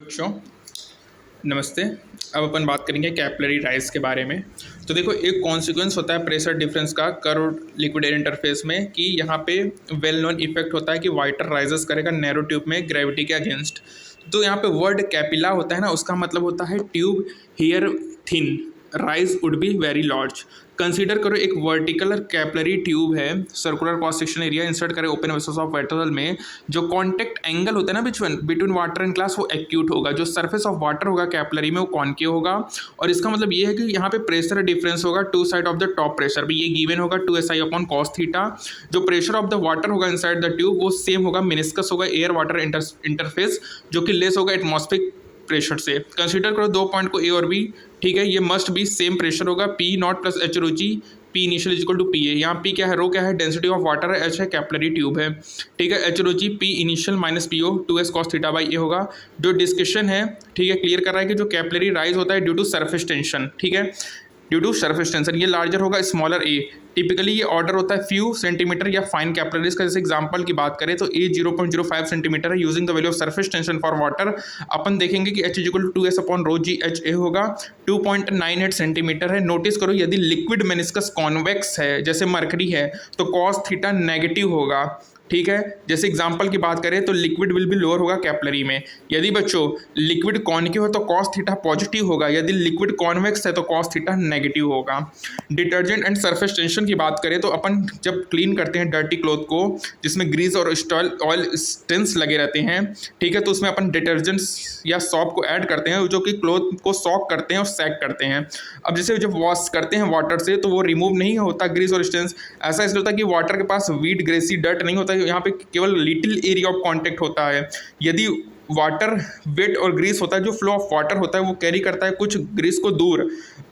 बच्चों नमस्ते। अब अपन बात करेंगे कैपिलरी राइज के बारे में। तो देखो, एक कॉन्सिक्वेंस होता है प्रेशर डिफरेंस का कर्व लिक्विड एयर इंटरफेस में कि यहाँ पे वेल नोन इफेक्ट होता है कि वाटर राइजेस करेगा नैरो ट्यूब में ग्रेविटी के अगेंस्ट। तो यहाँ पे वर्ड कैपिला होता है ना, उसका मतलब होता है tube here thin, rise would be very large. Consider करो एक वर्टिकल कैपिलरी ट्यूब है, circular cross section area insert करें ओपन वेसल्स ऑफ वेसल में। जो कॉन्टेक्ट एंगल होता है ना बिटवीन वाटर एंड ग्लास, वो एक्यूट होगा। जो सरफेस ऑफ वाटर होगा कैपिलरी में वो कॉन्केव होगा। और इसका मतलब ये है कि यहाँ पे प्रेशर डिफरेंस होगा two side of the top pressure भी ये गिवन होगा 2SI अपॉन कॉस थीटा। जो प्रेशर ऑफ द वाटर होगा इनसाइड द ट्यूब वो सेम होगा, मिनिस्कस होगा एयर वाटर इंटरफेस, जो कि लेस होगा एटमॉस्फेरिक प्रेशर से। कंसीडर करो दो पॉइंट को ए और बी, ठीक है। ये मस्ट भी सेम प्रेशर होगा, P naught plus H rho G, P initial is equal to P A. यहाँ पी क्या है, रो क्या है, डेंसिटी ऑफ वाटर है, एच है कैपिलरी ट्यूब है, ठीक है। H rho G P initial minus P O 2s cos theta by A होगा। जो डिस्कशन है, ठीक है, क्लियर कर रहा है कि जो कैपिलरी राइज होता है ड्यू टू सरफेस टेंशन, ठीक है, ड्यू टू सरफेस टेंशन। ये लार्जर होगा स्मॉलर ए। टिपिकली ये ऑर्डर होता है फ्यू सेंटीमीटर या फाइन कैपिलरीज का। जैसे एग्जांपल की बात करें तो ए 0.05 सेंटीमीटर है। Using the value of surface tension for water अपन देखेंगे कि H is equal to 2s upon rho ji H A होगा। 2.98 सेंटीमीटर है। नोटिस करो यदि लिक्विड मेनिस्कस कॉन्वेक्स है जैसे मरकरी है तो कॉस थीटा नेगेटिव होगा, ठीक है। जैसे एग्जांपल की बात करें तो लिक्विड विल बी लोअर होगा कैपिलरी में। यदि बच्चों लिक्विड कॉन्केव है तो कॉस थीटा पॉजिटिव होगा, यदि लिक्विड कॉन्वेक्स है तो कॉस थीटा नेगेटिव होगा। डिटर्जेंट एंड सरफेस टेंशन की बात करें तो अपन जब क्लीन करते हैं डर्टी क्लॉथ को जिसमें ग्रीस और ऑयल स्टेंस लगे रहते हैं, ठीक है, तो उसमें अपन डिटर्जेंट्स या सॉप को ऐड करते हैं जो कि क्लॉथ को सॉक करते हैं और सैक करते हैं। अब जैसे जब वॉश करते हैं वाटर से तो वो रिमूव नहीं होता ग्रीस और स्टेंस। ऐसा इसलिए होता है कि वाटर के पास वीट ग्रेसी डर्ट नहीं होता, यहाँ पे केवल लिटिल एरिया ऑफ कांटेक्ट होता है। यदि वाटर वेट और ग्रीस होता है, जो फ्लो ऑफ वाटर होता है वो कैरी करता है कुछ ग्रीस को दूर,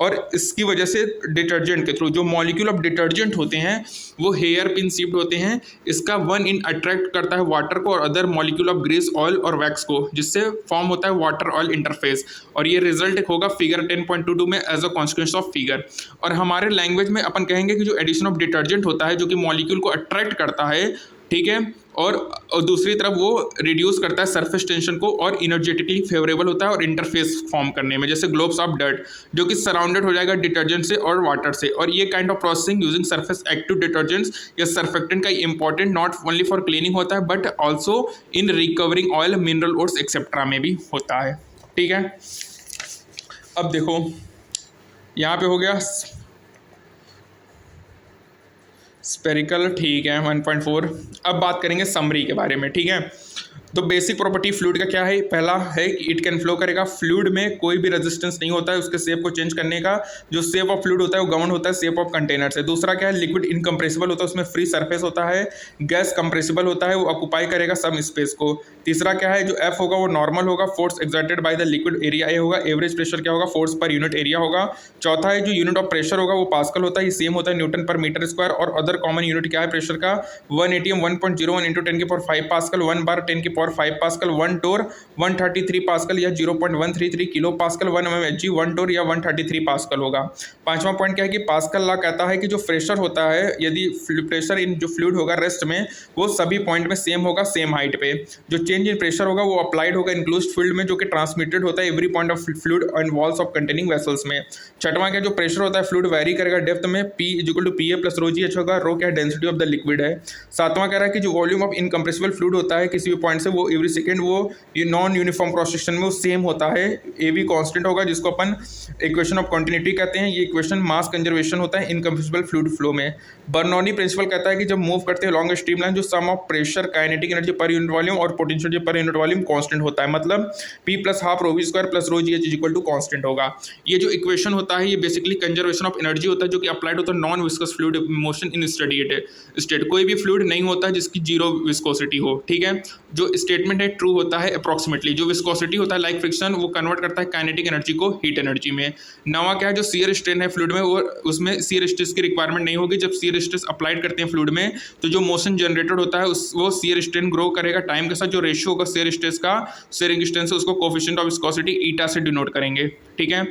और इसकी वजह से डिटर्जेंट के थ्रू जो मॉलिक्यूल ऑफ डिटर्जेंट होते हैं वो हेयर पिन शिफ्ट होते हैं। इसका वन इन अट्रैक्ट करता है वाटर को और other molecule of grease oil और वैक्स को, जिससे फॉर्म होता है वाटर ऑयल इंटरफेस। और ये रिजल्ट होगा फिगर 10.22 में as a consequence of figure. और हमारे लैंग्वेज में अपन कहेंगे कि जो एडिशन ऑफ डिटर्जेंट होता है जो कि मॉलिक्यूल को अट्रैक्ट करता है, ठीक है, और दूसरी तरफ वो रिड्यूस करता है सरफेस टेंशन को और इनर्जेटिकली फेवरेबल होता है और इंटरफेस फॉर्म करने में, जैसे ग्लोब्स ऑफ डर्ट जो कि सराउंडेड हो जाएगा डिटर्जेंट से और वाटर से। और ये kind of processing using surface active detergents या सर्फेक्टेंट का important not only for cleaning होता है but also in recovering oil, mineral ores etcetera में भी होता है, ठीक है। अब देखो यहाँ पे हो गया स्पेरिकल, ठीक है, 1.4। अब बात करेंगे समरी के बारे में, ठीक है। तो बेसिक प्रॉपर्टी फ्लूइड का क्या है, पहला है कि इट कैन फ्लो करेगा। फ्लूइड में कोई भी रेजिस्टेंस नहीं होता है उसके शेप को चेंज करने का। जो शेप ऑफ फ्लूइड होता है वो गवर्न होता है शेप ऑफ कंटेनर से। दूसरा क्या है, लिक्विड इनकम्प्रेसिबल होता है, उसमें फ्री सरफेस होता है। गैस कंप्रेसिबल होता है, वो ऑक्यूपाई करेगा सम स्पेस को। तीसरा क्या है, जो एफ होगा वो नॉर्मल होगा, force exerted by the liquid area A होगा। एवरेज प्रेशर क्या होगा, फोर्स पर यूनिट एरिया होगा। चौथा है जो यूनिट ऑफ प्रेशर होगा वो पास्कल होता है, ये सेम होता है न्यूटन पर मीटर स्क्वायर। और अदर कॉमन यूनिट क्या है प्रेशर का, 1 atm 1.01 इंटू 10 की पावर 5 पास्कल, 1 बार 10 की पावर 5 पास्कल, 1 टोर 133 पास्कल या 0.133 किलो पास्कल, 1 mmHg 1 टोर या 133 पास्कल होगा। पांचवा पॉइंट क्या है कि पास्कल लॉ कहता है कि जो प्रेशर होता है, यदि प्रेशर इन जो फ्लूइड होगा रेस्ट में, वो सभी पॉइंट में सेम होगा, सेम हाइट पे। जो चेंज इन प्रेशर होगा वो अप्लाइड होगा इंक्लोज्ड फील्ड में, जो कि ट्रांसमिटेड होता है every point of fluid and walls of containing vessels में। छठवां क्या, जो प्रेशर होता है फ्लूइड वेरी करेगा डेप्थ में, P equal to PA plus rho ji h होगा। रो क्या है, डेंसिटी ऑफ द लिक्विड है। सातवां कह रहा है कि जो वॉल्यूम ऑफ इनकम्प्रेसिबल फ्लूइड होता है किसी भी पॉइंट से, वो एवरी सेकेंड वो नॉन यूनिफॉर्म क्रॉस सेक्शन में वो सेम होता है, ए भी कांस्टेंट होगा, जिसको अपन इक्वेशन ऑफ कंटिन्यूटी कहते हैं। ये इक्वेशन मास कंजर्वेशन होता है इनकम्प्रेसिबल फ्लूइड फ्लो में। बर्नौली प्रिंसिपल कहता है कि जब मूव करते हैं लॉन्ग स्ट्रीमलाइन, जो sum of pressure, kinetic energy per unit volume और potential energy per unit volume constant होता है, मतलब P plus half rho we square plus rho ji H equal to constant होगा। ये जो इक्वेशन होता है ये बेसिकली कंजर्वेशन ऑफ एनर्जी होता है, जो कि अप्लाइड होता है non viscous fluid motion in steady state. कोई भी फ्लूइड नहीं होता है जिसकी जीरो विस्कोसिटी हो, ठीक है। जो स्टेटमेंट है ट्रू होता है अप्रॉक्सीमेटली। जो विस्कोसिटी होता है लाइक फ्रिक्शन, वो कन्वर्ट करता है काइनेटिक एनर्जी को हीट एनर्जी में। नवा क्या है, जो शियर स्ट्रेन है फ्लूइड में, वो उसमें शियर स्ट्रेस की रिक्वायरमेंट नहीं होगी। जब शियर स्ट्रेस अप्लाइड करते हैं फ्लूइड में तो जो मोशन जनरेटेड होता है वो शियर स्ट्रेन ग्रो करेगा टाइम के साथ। जो रेशियो होगा शियर स्ट्रेस का शियरिंग स्ट्रेन से, उसको कोफिशिएंट ऑफ विस्कोसिटी ईटा से डिनोट करेंगे, ठीक है।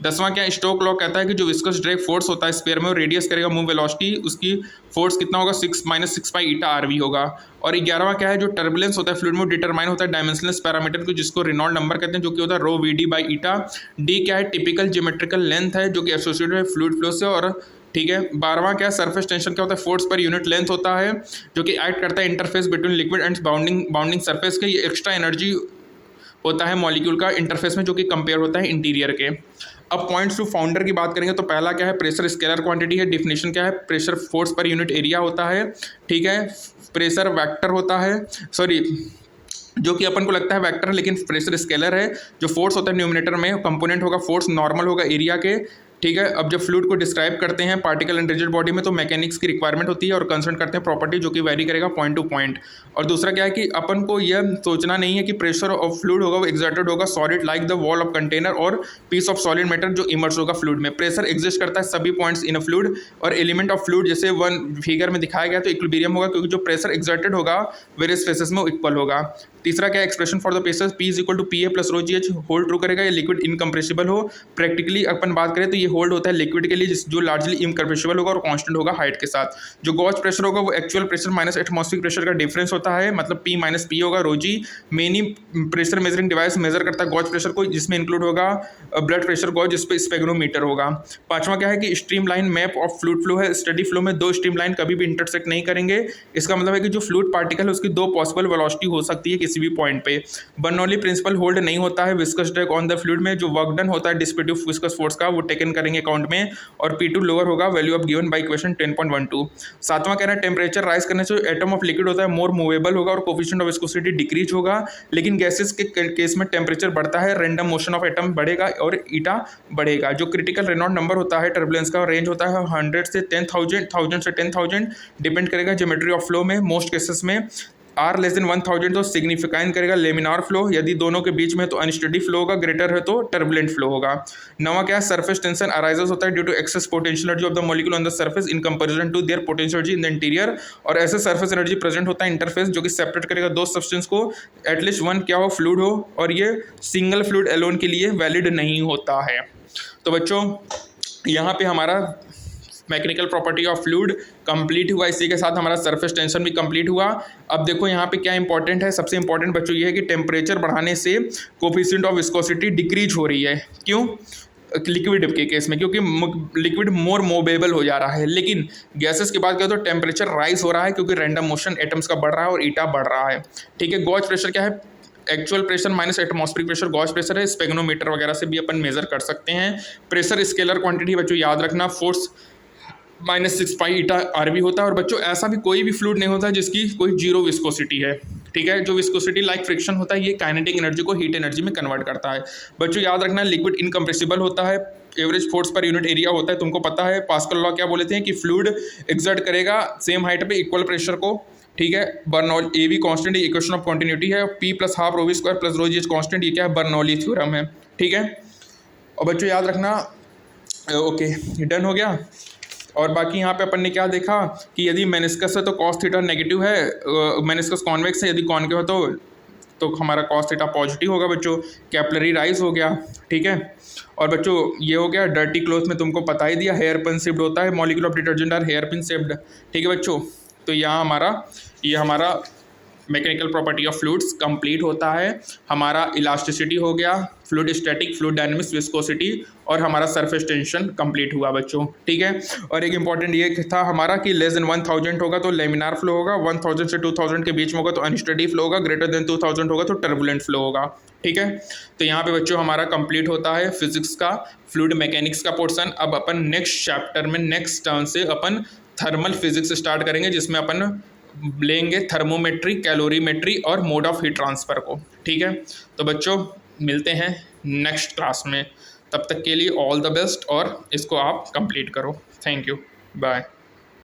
10वां क्या, स्टोक लॉ कहता है कि जो विस्कस ड्रैग फोर्स होता है स्पेयर में, वो रेडियस करेगा मूव वेलोसिटी उसकी फोर्स कितना होगा 6 - 6 पाई ईटा आरवी होगा। और 11वां क्या है, जो टर्बुलेंस होता है फ्लूइड में डिटरमाइन होता है डायमेंशनलेस पैरामीटर को, जिसको रेनॉल्ड नंबर कहते हैं, जो कि होता है रो वी बाई ईटा। डी क्या है, टिपिकल ज्योमेट्रिकल लेंथ है जो कि एसोसिएटेड है फ्लूइड फ्लो से। और ठीक है, 12वां क्या है, सरफेस टेंशन क्या होता है, फोर्स पर यूनिट लेंथ होता है जो कि एक्ट करता है interface between liquid and bounding surface के। ये एक्स्ट्रा एनर्जी होता है मॉलिक्यूल का इंटरफेस में जो कि कंपेयर होता है इंटीरियर के। अब पॉइंट्स टू फाउंडर की बात करेंगे तो पहला क्या है, प्रेशर स्केलर क्वांटिटी है। डिफिनेशन क्या है, pressure force per unit area होता है। ठीक है, प्रेशर वेक्टर होता है, सॉरी जो कि अपन को लगता है वेक्टर है लेकिन प्रेशर स्केलर है। जो फोर्स होता है न्यूमिनेटर में कंपोनेंट होगा फोर्स, नॉर्मल होगा एरिया के। ठीक है, अब जब फ्लूइड को डिस्क्राइब करते हैं पार्टिकल एंड रिजिड बॉडी में तो मैकेनिक्स की रिक्वायरमेंट होती है और कंसर्न करते हैं प्रॉपर्टी जो कि वेरी करेगा पॉइंट टू पॉइंट। और दूसरा क्या है कि अपन को यह सोचना नहीं है कि प्रेशर ऑफ फ्लूइड होगा वो एक्सर्टेड होगा solid like the wall of container और पीस ऑफ सॉलिड मैटर जो इमर्स होगा फ्लूइड में। प्रेशर एग्जिस्ट करता है सभी पॉइंट्स इन अ फ्लूइड और एलिमेंट ऑफ फ्लूइड जैसे वन फिगर में दिखाया गया तो इक्विलिब्रियम होगा क्योंकि जो प्रेशर एक्सर्टेड होगा वेरियस फेसेस में इक्वल होगा। तीसरा क्या expression for the pressure P is equal to P A plus rho ji h hold true करेगा, ये लिक्विड इनकम्प्रेसिबल हो। प्रैक्टिकली अपन बात करें तो ये होल्ड होता है लिक्विड के लिए जो लार्जली इनकम्प्रेसिबल होगा और कांस्टेंट होगा हाइट के साथ। जो गॉज प्रेशर होगा वो actual pressure minus atmospheric pressure का डिफरेंस होता है, मतलब P माइनस पी होगा rho G. Many pressure measuring device measure करता है गॉज प्रेशर को, जिसमें इंक्लूड होगा ब्लड प्रेशर गॉज जिस पे स्पेग्नोमीटर होगा। पांचवा क्या है कि stream line map of fluid flow है। स्टडी फ्लो में दो स्ट्रीम लाइन कभी भी इंटरसेक्ट नहीं करेंगे। इसका मतलब है कि जो फ्लूइड पार्टिकल है उसकी दो पॉसिबल वेलोसिटी हो सकती है किसी भी पॉइंट पे। बर्नौली प्रिंसिपल होल्ड नहीं होता है viscous drag on the fluid में। जो वर्क डन होता है डिस्पेटिव विस्कस फोर्स का वो टेकन करेंगे अकाउंट में और P2 लोअर होगा value of given by equation 10.12। सातवां कह रहा है टेम्परेचर राइज करने से एटम ऑफ लिक्विड होता है मोर मूवेबल होगा और कोफिशिएंट ऑफ विस्कोसिटी डिक्रीज होगा। लेकिन गैसेस के केस में टेम्परेचर बढ़ता है, रैंडम मोशन ऑफ एटम बढ़ेगा और ईटा बढ़ेगा। जो क्रिटिकल रेनॉल्ड नंबर होता है टर्बुलेंस का रेंज होता है 100 से 10,000, 1000 से 10,000 डिपेंड करेगा ज्योमेट्री ऑफ फ्लो में। मोस्ट केसेस में R लेस देन 1000 तो सिग्निफिकाइन करेगा लेमिनार फ्लो, यदि दोनों के बीच में तो अनस्टेडी फ्लो होगा, ग्रेटर है तो टर्बुलेंट फ्लो होगा। नवा क्या है, सरफेस टेंशन अराइजेस होता है due to excess potential energy of the molecule on the surface in comparison to their potential energy in the interior. और ऐसे सरफेस एनर्जी प्रेजेंट होता है इंटरफेस जो कि सेपरेट करेगा दो सब्सटेंस को, एटलीस्ट वन क्या हो फ्लूइड हो, और ये सिंगल फ्लूइड एलोन के लिए वैलिड नहीं होता है। तो बच्चों यहाँ पे हमारा mechanical property of fluid complete हुआ, इसी के साथ हमारा सरफेस टेंशन भी कंप्लीट हुआ। अब देखो यहाँ पे क्या इंपॉर्टेंट है, सबसे इंपॉर्टेंट बच्चों ये है कि टेम्परेचर बढ़ाने से कोफिशिएंट ऑफ विस्कोसिटी डिक्रीज हो रही है। क्यों? लिक्विड के केस में, क्योंकि लिक्विड मोर मूवेबल हो जा रहा है। लेकिन गैसेस की बात करें तो टेम्परेचर राइज हो रहा है क्योंकि रैंडम मोशन एटम्स का बढ़ रहा है और ईटा बढ़ रहा है। ठीक है, गॉज प्रेशर क्या है, actual pressure minus atmospheric pressure gauge pressure है। स्पेग्नोमीटर वगैरह से भी अपन मेजर कर सकते हैं। प्रेशर स्केलर क्वांटिटी बच्चों याद रखना, फोर्स -6 पाई ईटा आरवी होता है। और बच्चों ऐसा भी कोई भी फ्लूइड नहीं होता जिसकी कोई जीरो विस्कोसिटी है। ठीक है, जो विस्कोसिटी लाइक फ्रिक्शन होता है ये काइनेटिक एनर्जी को हीट एनर्जी में कन्वर्ट करता है। बच्चों याद रखना लिक्विड इनकम्प्रेसिबल होता है, average force per unit area होता है, तुमको पता है। पास्कल लॉ क्या बोले थे कि फ्लूइड एक्सर्ट करेगा सेम हाइट पे इक्वल प्रेशर को। ठीक है, बर्नौली ए भी कॉन्स्टेंट, इक्वेशन ऑफ कंटिन्यूटी है। P plus half rho we square plus rho ji h constant, ये क्या है, बर्नौली थ्योरम है। ठीक है, और बच्चों याद रखना, ओके डन हो गया। और बाकी यहाँ पे अपन ने क्या देखा कि यदि मेनिस्कस है तो कॉस थीटा नेगेटिव है, मेनिस्कस कॉन्वेक्स है, यदि कॉन्केव है तो हमारा कॉस थीटा पॉजिटिव होगा बच्चों। कैपिलरी राइज हो गया। ठीक है, और बच्चों ये हो गया डर्टी क्लोथ में तुमको पता ही दिया, हेयर पिन शेप्ड होता है, molecule of detergent are hair pin shaped. ठीक है बच्चों, तो यहाँ ये हमारा mechanical property of fluids complete होता है। हमारा इलास्टिसिटी हो गया, fluid static, fluid dynamics, viscosity, और हमारा सरफेस टेंशन कंप्लीट हुआ बच्चों। ठीक है, और एक इंपॉर्टेंट ये था हमारा कि लेस देन 1000 होगा तो लेमिनार फ्लो होगा, 1000 से 2000 के बीच में होगा तो अनस्टेडी फ्लो होगा, ग्रेटर देन 2000 होगा तो टर्बुलेंट फ्लो होगा। ठीक है, तो यहाँ पे बच्चों हमारा कंप्लीट होता है फिजिक्स का फ्लूइड मैकेनिक्स का पोर्सन। अब अपन नेक्स्ट चैप्टर में नेक्स्ट टर्म से अपन थर्मल फिजिक्स स्टार्ट करेंगे, जिसमें अपन लेंगे थर्मोमेट्री, कैलोरीमेट्री और मोड ऑफ हीट ट्रांसफ़र को। ठीक है, तो बच्चों मिलते हैं नेक्स्ट क्लास में, तब तक के लिए ऑल द बेस्ट और इसको आप कंप्लीट करो। Thank you, bye.